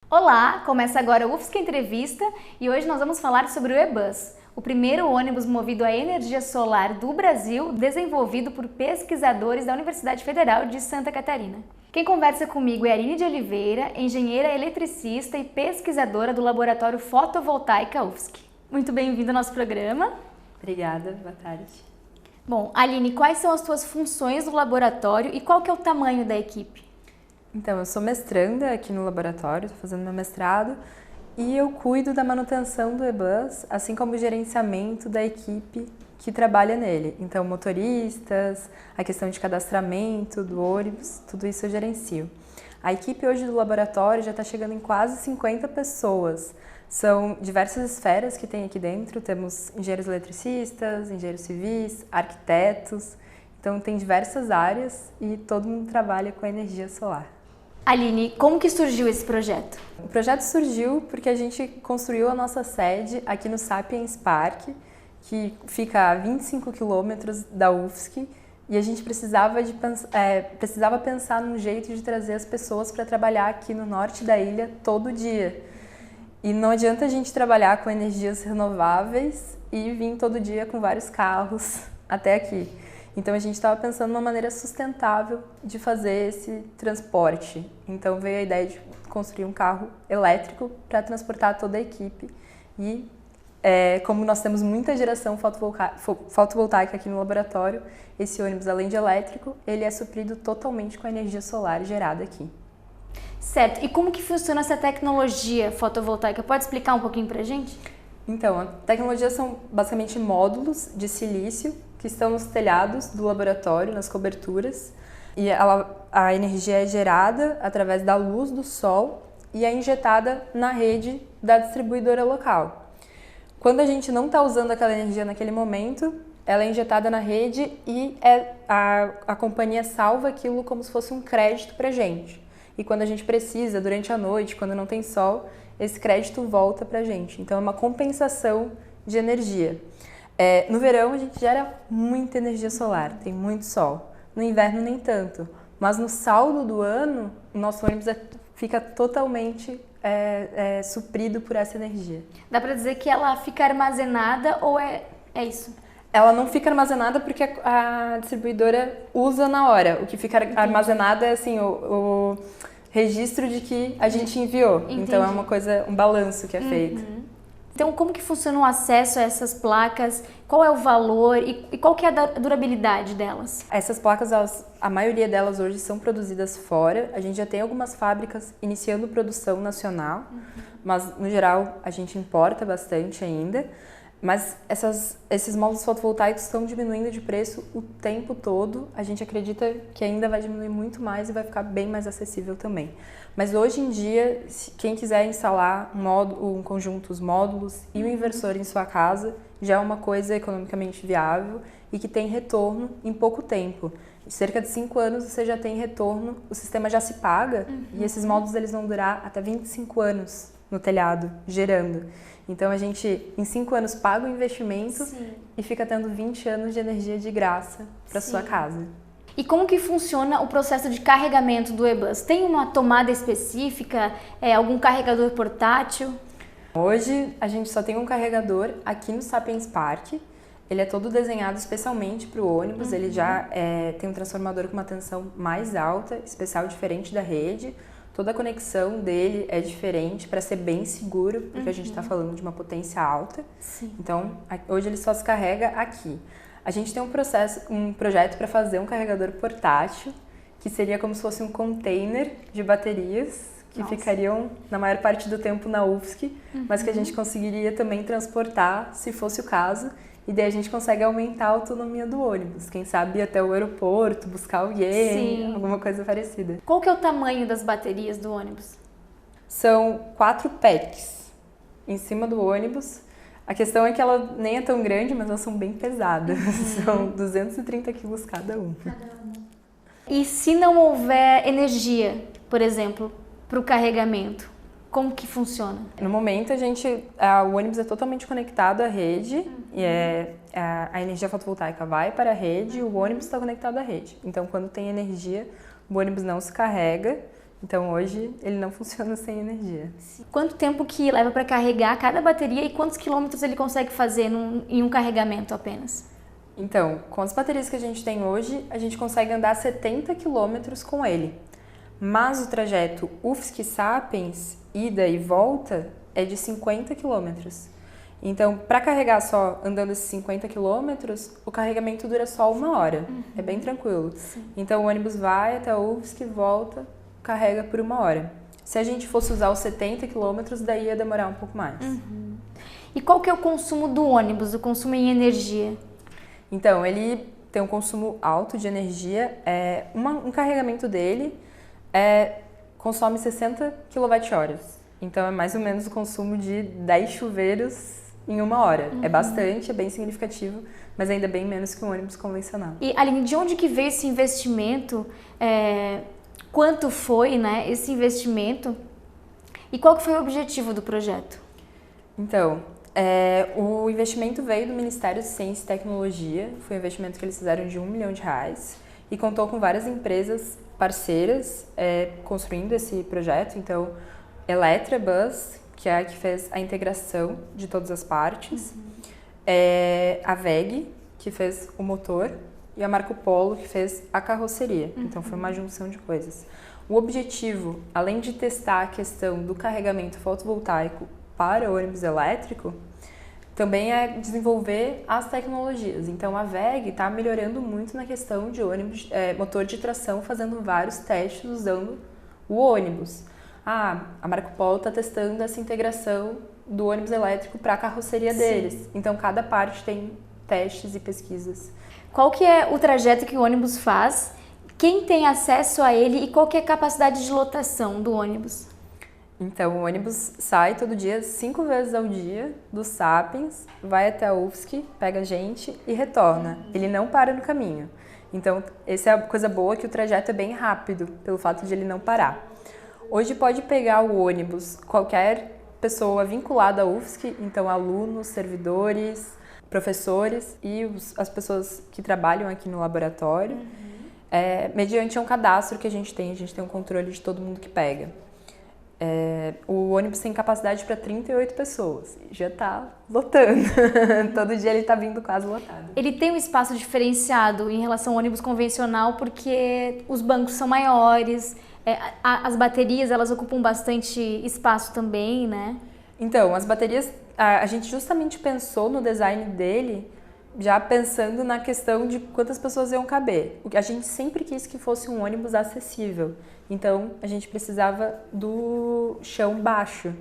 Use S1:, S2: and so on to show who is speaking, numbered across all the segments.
S1: Olá, começa agora o UFSC Entrevista e hoje nós vamos falar sobre o eBus, o primeiro ônibus movido a energia solar do Brasil, desenvolvido por pesquisadores da Universidade Federal de Santa Catarina. Quem conversa comigo é Aline de Oliveira, engenheira eletricista e pesquisadora do Laboratório Fotovoltaica UFSC. Muito bem-vinda ao nosso programa.
S2: Obrigada, boa tarde.
S1: Bom, Aline, quais são as tuas funções no laboratório e qual que é o tamanho da equipe?
S2: Então, eu sou mestranda aqui no laboratório, estou fazendo meu mestrado e eu cuido da manutenção do eBus, assim como o gerenciamento da equipe que trabalha nele. Então, motoristas, a questão de cadastramento do ônibus, tudo isso eu gerencio. A equipe hoje do laboratório já está chegando em quase 50 pessoas. São diversas esferas que tem aqui dentro, temos engenheiros eletricistas, engenheiros civis, arquitetos, então tem diversas áreas e todo mundo trabalha com a energia solar.
S1: Aline, como que surgiu esse projeto?
S2: O projeto surgiu porque a gente construiu a nossa sede aqui no Sapiens Park, que fica a 25 quilômetros da UFSC, e a gente precisava pensar num jeito de trazer as pessoas para trabalhar aqui no norte da ilha todo dia. E não adianta a gente trabalhar com energias renováveis e vir todo dia com vários carros até aqui. Então a gente estava pensando numa maneira sustentável de fazer esse transporte. Então veio a ideia de construir um carro elétrico para transportar toda a equipe. E como nós temos muita geração fotovoltaica aqui no laboratório, esse ônibus, além de elétrico, ele é suprido totalmente com a energia solar gerada aqui.
S1: Certo. E como que funciona essa tecnologia fotovoltaica? Pode explicar um pouquinho para a gente?
S2: Então, a tecnologia são basicamente módulos de silício que estão nos telhados do laboratório, nas coberturas, e a energia é gerada através da luz do sol e é injetada na rede da distribuidora local. Quando a gente não está usando aquela energia naquele momento, ela é injetada na rede e a companhia salva aquilo como se fosse um crédito para a gente. E quando a gente precisa, durante a noite, quando não tem sol, esse crédito volta para a gente. Então é uma compensação de energia. No verão a gente gera muita energia solar, tem muito sol. No inverno nem tanto, mas no saldo do ano o nosso ônibus fica totalmente suprido por essa energia.
S1: Dá para dizer que ela fica armazenada ou é isso?
S2: Ela não fica armazenada porque a distribuidora usa na hora. O que fica armazenado é assim, o registro de que a gente enviou.
S1: Entendi.
S2: Então é uma coisa, um balanço que é feito.
S1: Então, como que funciona o acesso a essas placas? Qual é o valor e qual que é a durabilidade delas?
S2: Essas placas, a maioria delas hoje são produzidas fora. A gente já tem algumas fábricas iniciando produção nacional, mas no geral a gente importa bastante ainda. Mas esses módulos fotovoltaicos estão diminuindo de preço o tempo todo. A gente acredita que ainda vai diminuir muito mais e vai ficar bem mais acessível também. Mas hoje em dia, quem quiser instalar um conjunto, os módulos e um inversor em sua casa, já é uma coisa economicamente viável e que tem retorno em pouco tempo. Em cerca de 5 anos você já tem retorno, o sistema já se paga e esses módulos eles vão durar até 25 anos no telhado, gerando. Então a gente, em 5 anos, paga o investimento e fica tendo 20 anos de energia de graça para sua casa.
S1: E como que funciona o processo de carregamento do eBus? Tem uma tomada específica, algum carregador portátil?
S2: Hoje a gente só tem um carregador aqui no Sapiens Park. Ele é todo desenhado especialmente para o ônibus, ele já tem um transformador com uma tensão mais alta, especial, diferente da rede. Toda a conexão dele é diferente para ser bem seguro, porque a gente está falando de uma potência alta.
S1: Sim.
S2: Então, hoje ele só se carrega aqui. A gente tem um projeto para fazer um carregador portátil, que seria como se fosse um container de baterias, que ficariam na maior parte do tempo na UFSC, mas que a gente conseguiria também transportar, se fosse o caso, e daí a gente consegue aumentar a autonomia do ônibus. Quem sabe ir até o aeroporto, buscar alguém, alguma coisa parecida.
S1: Qual que é o tamanho das baterias do ônibus?
S2: São 4 packs em cima do ônibus. A questão é que ela nem é tão grande, mas elas são bem pesadas. São 230 quilos cada uma.
S1: E se não houver energia, por exemplo, para o carregamento, Como que funciona?
S2: No momento, o ônibus é totalmente conectado à rede e a energia fotovoltaica vai para a rede e o ônibus está conectado à rede. Então, quando tem energia, o ônibus não se carrega. Então, hoje, ele não funciona sem energia.
S1: Quanto tempo que leva para carregar cada bateria e quantos quilômetros ele consegue fazer em um carregamento apenas?
S2: Então, com as baterias que a gente tem hoje, a gente consegue andar 70 quilômetros com ele. Mas o trajeto UFSC-Sapiens, ida e volta, é de 50 quilômetros. Então, para carregar só andando esses 50 quilômetros, o carregamento dura só 1 hora. É bem tranquilo.
S1: Sim.
S2: Então, o ônibus vai até o UFSC, volta, carrega por 1 hora. Se a gente fosse usar os 70 quilômetros, daí ia demorar um pouco mais.
S1: E qual que é o consumo do ônibus, o consumo em energia?
S2: Então, ele tem um consumo alto de energia. Um carregamento dele consome 60 kWh. Então, é mais ou menos o consumo de 10 chuveiros em 1 hora. É bastante, é bem significativo, mas ainda bem menos que um ônibus convencional.
S1: E, Aline, de onde que veio esse investimento? Quanto foi, né, esse investimento? E qual que foi o objetivo do projeto?
S2: Então, o investimento veio do Ministério de Ciência e Tecnologia. Foi um investimento que eles fizeram de R$1 milhão e contou com várias empresas parceiras construindo esse projeto. Então, Eletrobus, que é a que fez a integração de todas as partes, a WEG, que fez o motor, e a Marco Polo, que fez a carroceria. Então, foi uma junção de coisas. O objetivo, além de testar a questão do carregamento fotovoltaico para o ônibus elétrico, também é desenvolver as tecnologias. Então, a WEG está melhorando muito na questão de ônibus, motor de tração, fazendo vários testes usando o ônibus. A Marco Polo está testando essa integração do ônibus elétrico para a carroceria deles. Então, cada parte tem testes e pesquisas.
S1: Qual que é o trajeto que o ônibus faz? Quem tem acesso a ele e qual que é a capacidade de lotação do ônibus?
S2: Então, o ônibus sai todo dia, 5 vezes ao dia, do Sapiens, vai até a UFSC, pega a gente e retorna. Ele não para no caminho. Então, essa é a coisa boa, que o trajeto é bem rápido, pelo fato de ele não parar. Hoje pode pegar o ônibus qualquer pessoa vinculada à UFSC, então alunos, servidores, professores e as pessoas que trabalham aqui no laboratório, mediante um cadastro que a gente tem um controle de todo mundo que pega. O ônibus tem capacidade para 38 pessoas, já está lotando, todo dia ele está vindo quase lotado.
S1: Ele tem um espaço diferenciado em relação ao ônibus convencional porque os bancos são maiores, as baterias elas ocupam bastante espaço também, né?
S2: Então, as baterias, a gente justamente pensou no design dele já pensando na questão de quantas pessoas iam caber. A gente sempre quis que fosse um ônibus acessível. Então, a gente precisava do chão baixo.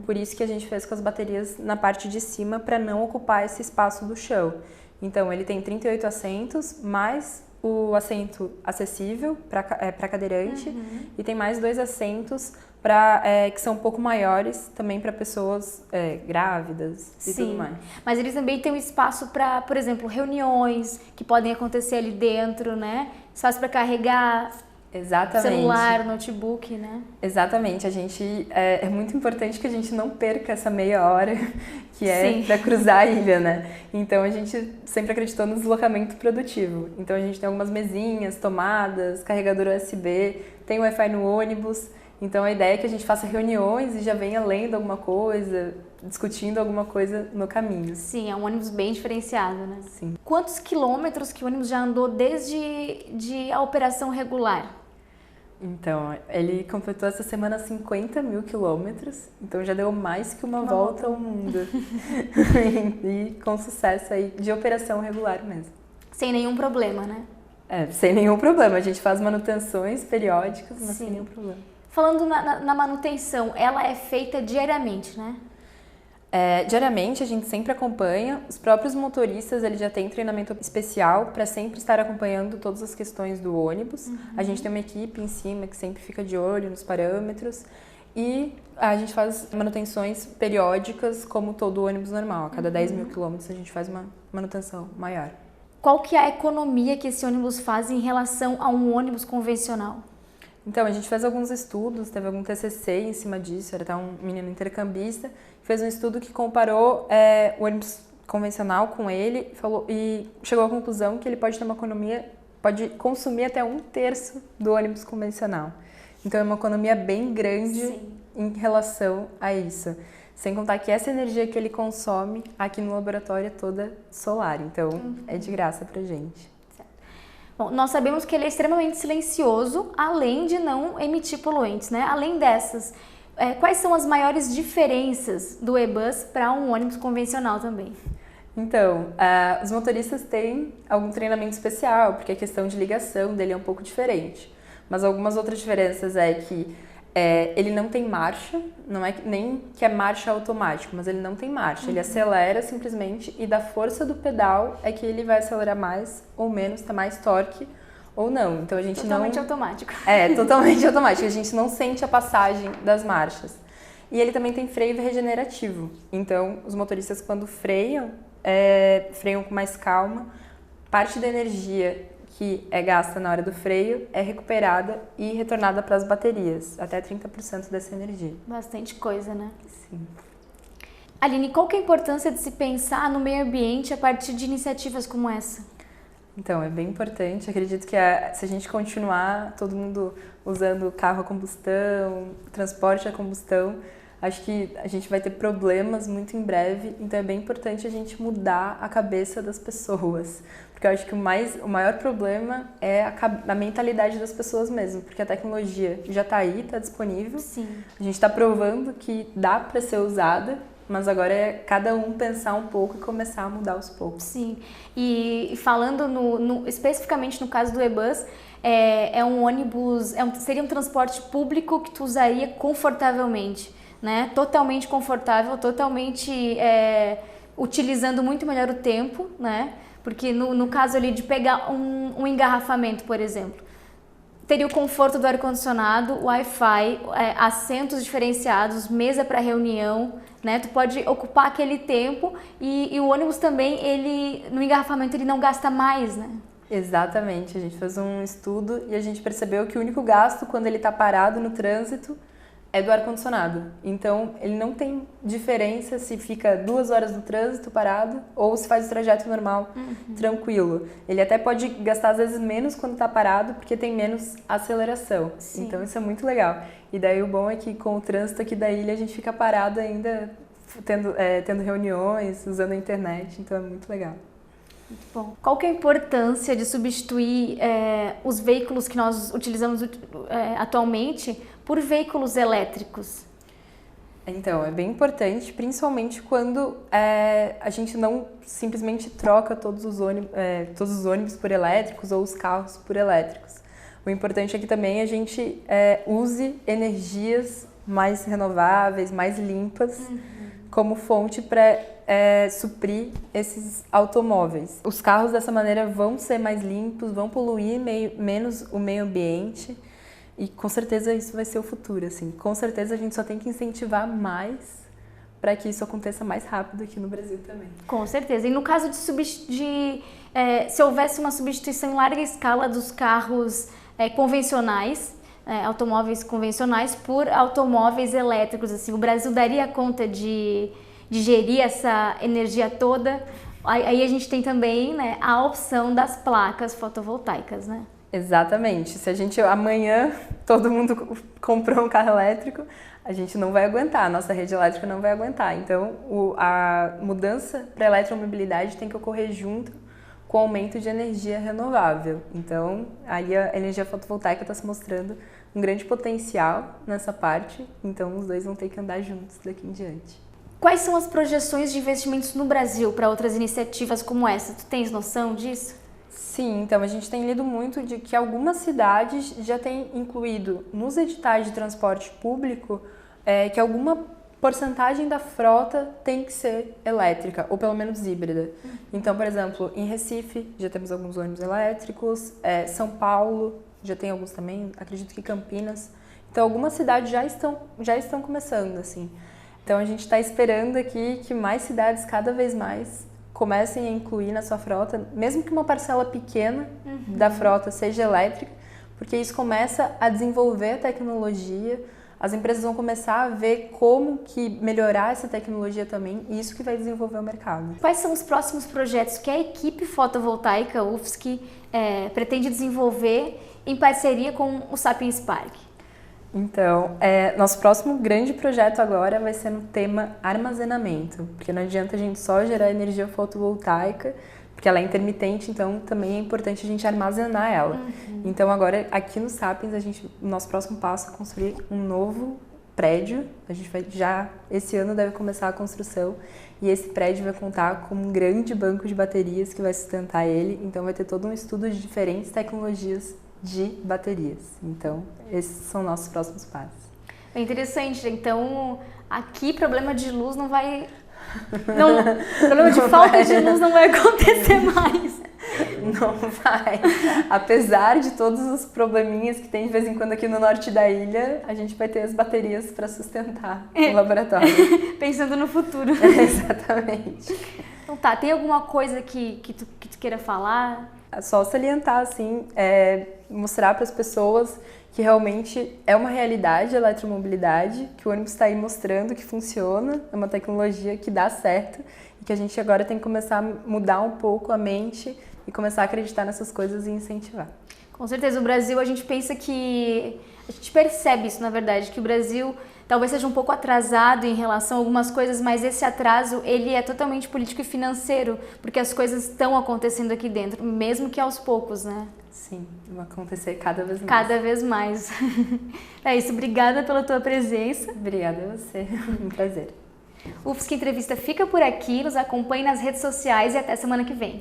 S2: Por isso que a gente fez com as baterias na parte de cima, para não ocupar esse espaço do chão. Então, ele tem 38 assentos, mais o assento acessível para cadeirante, e tem mais 2 assentos que são um pouco maiores também para pessoas grávidas e tudo mais.
S1: Mas eles também têm um espaço para, por exemplo, reuniões que podem acontecer ali dentro, né? Espaço para carregar celular, notebook, né?
S2: Exatamente. É muito importante que a gente não perca essa meia hora que para cruzar a ilha, né? Então, a gente sempre acreditou no deslocamento produtivo. Então, a gente tem algumas mesinhas, tomadas, carregador USB, tem Wi-Fi no ônibus. Então, a ideia é que a gente faça reuniões e já venha lendo alguma coisa, discutindo alguma coisa no caminho.
S1: Sim, é um ônibus bem diferenciado, né?
S2: Sim.
S1: Quantos quilômetros que o ônibus já andou desde a operação regular?
S2: Então, ele completou essa semana 50 mil quilômetros, então já deu mais que uma volta ao mundo. E com sucesso aí, de operação regular mesmo.
S1: Sem nenhum problema, né?
S2: Sem nenhum problema. A gente faz manutenções periódicas, mas sem nenhum problema.
S1: Falando na manutenção, ela é feita diariamente, né?
S2: Diariamente a gente sempre acompanha, os próprios motoristas eles já têm treinamento especial para sempre estar acompanhando todas as questões do ônibus. A gente tem uma equipe em cima que sempre fica de olho nos parâmetros e a gente faz manutenções periódicas como todo ônibus normal. A cada 10 mil quilômetros a gente faz uma manutenção maior.
S1: Qual que é a economia que esse ônibus faz em relação a um ônibus convencional?
S2: Então, a gente fez alguns estudos, teve algum TCC em cima disso, era até um menino intercambista, fez um estudo que comparou o ônibus convencional com ele e chegou à conclusão que ele pode ter uma economia, pode consumir até 1/3 do ônibus convencional. Então, é uma economia bem grande Sim. em relação a isso. Sem contar que essa energia que ele consome aqui no laboratório é toda solar, então é de graça pra gente.
S1: Bom, nós sabemos que ele é extremamente silencioso, além de não emitir poluentes, né? Além dessas, quais são as maiores diferenças do E-Bus para um ônibus convencional também?
S2: Então, os motoristas têm algum treinamento especial, porque a questão de ligação dele é um pouco diferente. Mas algumas outras diferenças é que ele não tem marcha, não é nem que é marcha automática, mas ele não tem marcha. Ele acelera simplesmente e da força do pedal é que ele vai acelerar mais ou menos, ter mais torque ou não. Então a gente
S1: totalmente automático.
S2: Totalmente automático. A gente não sente a passagem das marchas. E ele também tem freio regenerativo. Então os motoristas quando freiam com mais calma. Parte da energia que é gasta na hora do freio é recuperada e retornada para as baterias, até 30% dessa energia.
S1: Bastante coisa, né?
S2: Sim.
S1: Aline, qual que é a importância de se pensar no meio ambiente a partir de iniciativas como essa?
S2: Então, é bem importante. Acredito que se a gente continuar todo mundo usando carro a combustão, transporte a combustão, acho que a gente vai ter problemas muito em breve, então é bem importante a gente mudar a cabeça das pessoas. Porque eu acho que o maior problema é a mentalidade das pessoas mesmo, porque a tecnologia já está aí, está disponível.
S1: Sim.
S2: A gente está provando que dá para ser usada, mas agora é cada um pensar um pouco e começar a mudar aos poucos.
S1: Sim, e falando especificamente no caso do E-Bus, é um ônibus, seria um transporte público que tu usaria confortavelmente, né? Totalmente confortável, totalmente utilizando muito melhor o tempo, né? Porque no caso ali de pegar um engarrafamento, por exemplo, teria o conforto do ar-condicionado, Wi-Fi, assentos diferenciados, mesa para reunião, né? Tu pode ocupar aquele tempo e o ônibus também, no engarrafamento, ele não gasta mais, né?
S2: Exatamente, a gente fez um estudo e a gente percebeu que o único gasto quando ele está parado no trânsito é do ar-condicionado. Então, ele não tem diferença se fica 2 horas no trânsito parado ou se faz o trajeto normal, tranquilo. Ele até pode gastar, às vezes, menos quando está parado, porque tem menos aceleração.
S1: Sim.
S2: Então, isso é muito legal. E daí, o bom é que com o trânsito aqui da ilha, a gente fica parado ainda, tendo reuniões, usando a internet. Então, é muito legal.
S1: Muito bom. Qual que é a importância de substituir os veículos que nós utilizamos atualmente por veículos elétricos?
S2: Então, é bem importante, principalmente quando a gente não simplesmente troca todos os ônibus por elétricos ou os carros por elétricos. O importante é que também a gente use energias mais renováveis, mais limpas, como fonte para suprir esses automóveis. Os carros dessa maneira vão ser mais limpos, vão poluir menos o meio ambiente e com certeza isso vai ser o futuro, assim. Com certeza a gente só tem que incentivar mais para que isso aconteça mais rápido aqui no Brasil também.
S1: Com certeza. E no caso se houvesse uma substituição em larga escala dos carros convencionais, automóveis convencionais por automóveis elétricos, assim, o Brasil daria conta de gerir essa energia toda? Aí a gente tem também, né, a opção das placas fotovoltaicas, né?
S2: Exatamente. Se a gente amanhã todo mundo comprou um carro elétrico, a gente não vai aguentar, a nossa rede elétrica não vai aguentar. Então, a mudança para a eletromobilidade tem que ocorrer junto com o aumento de energia renovável. Então, aí a energia fotovoltaica está se mostrando um grande potencial nessa parte, então os dois vão ter que andar juntos daqui em diante.
S1: Quais são as projeções de investimentos no Brasil para outras iniciativas como essa? Tu tens noção disso?
S2: Sim, então a gente tem lido muito de que algumas cidades já têm incluído nos editais de transporte público que alguma porcentagem da frota tem que ser elétrica, ou pelo menos híbrida. Então, por exemplo, em Recife já temos alguns ônibus elétricos, São Paulo já tem alguns também, acredito que Campinas. Então, algumas cidades já estão começando, assim. Então, a gente está esperando aqui que mais cidades, cada vez mais, comecem a incluir na sua frota, mesmo que uma parcela pequena da frota seja elétrica, porque isso começa a desenvolver a tecnologia, as empresas vão começar a ver como que melhorar essa tecnologia também, e isso que vai desenvolver o mercado.
S1: Quais são os próximos projetos que a equipe fotovoltaica UFSC pretende desenvolver em parceria com o Sapiens Park?
S2: Então, nosso próximo grande projeto agora vai ser no tema armazenamento, porque não adianta a gente só gerar energia fotovoltaica, porque ela é intermitente, então também é importante a gente armazenar ela. Então agora aqui no Sapiens, o nosso próximo passo é construir um novo prédio. A gente esse ano deve começar a construção, e esse prédio vai contar com um grande banco de baterias que vai sustentar ele, então vai ter todo um estudo de diferentes tecnologias de baterias. Então esses são nossos próximos passos.
S1: É interessante, então aqui problema de luz não vai... problema de falta de luz não vai acontecer mais.
S2: Não vai. Apesar de todos os probleminhas que tem de vez em quando aqui no norte da ilha, a gente vai ter as baterias para sustentar o laboratório.
S1: Pensando no futuro.
S2: Exatamente.
S1: Então tá, tem alguma coisa que tu queira falar?
S2: Só salientar, assim, mostrar para as pessoas que realmente é uma realidade a eletromobilidade, que o ônibus está aí mostrando que funciona, é uma tecnologia que dá certo e que a gente agora tem que começar a mudar um pouco a mente e começar a acreditar nessas coisas e incentivar.
S1: Com certeza, o Brasil, a gente pensa que... A gente percebe isso, na verdade, que o Brasil talvez seja um pouco atrasado em relação a algumas coisas, mas esse atraso, ele é totalmente político e financeiro, porque as coisas estão acontecendo aqui dentro, mesmo que aos poucos, né?
S2: Sim, vai acontecer cada vez mais.
S1: Cada vez mais. É isso, obrigada pela tua presença.
S2: Obrigada a você, um prazer.
S1: O UFSC Entrevista fica por aqui, nos acompanhe nas redes sociais e até semana que vem.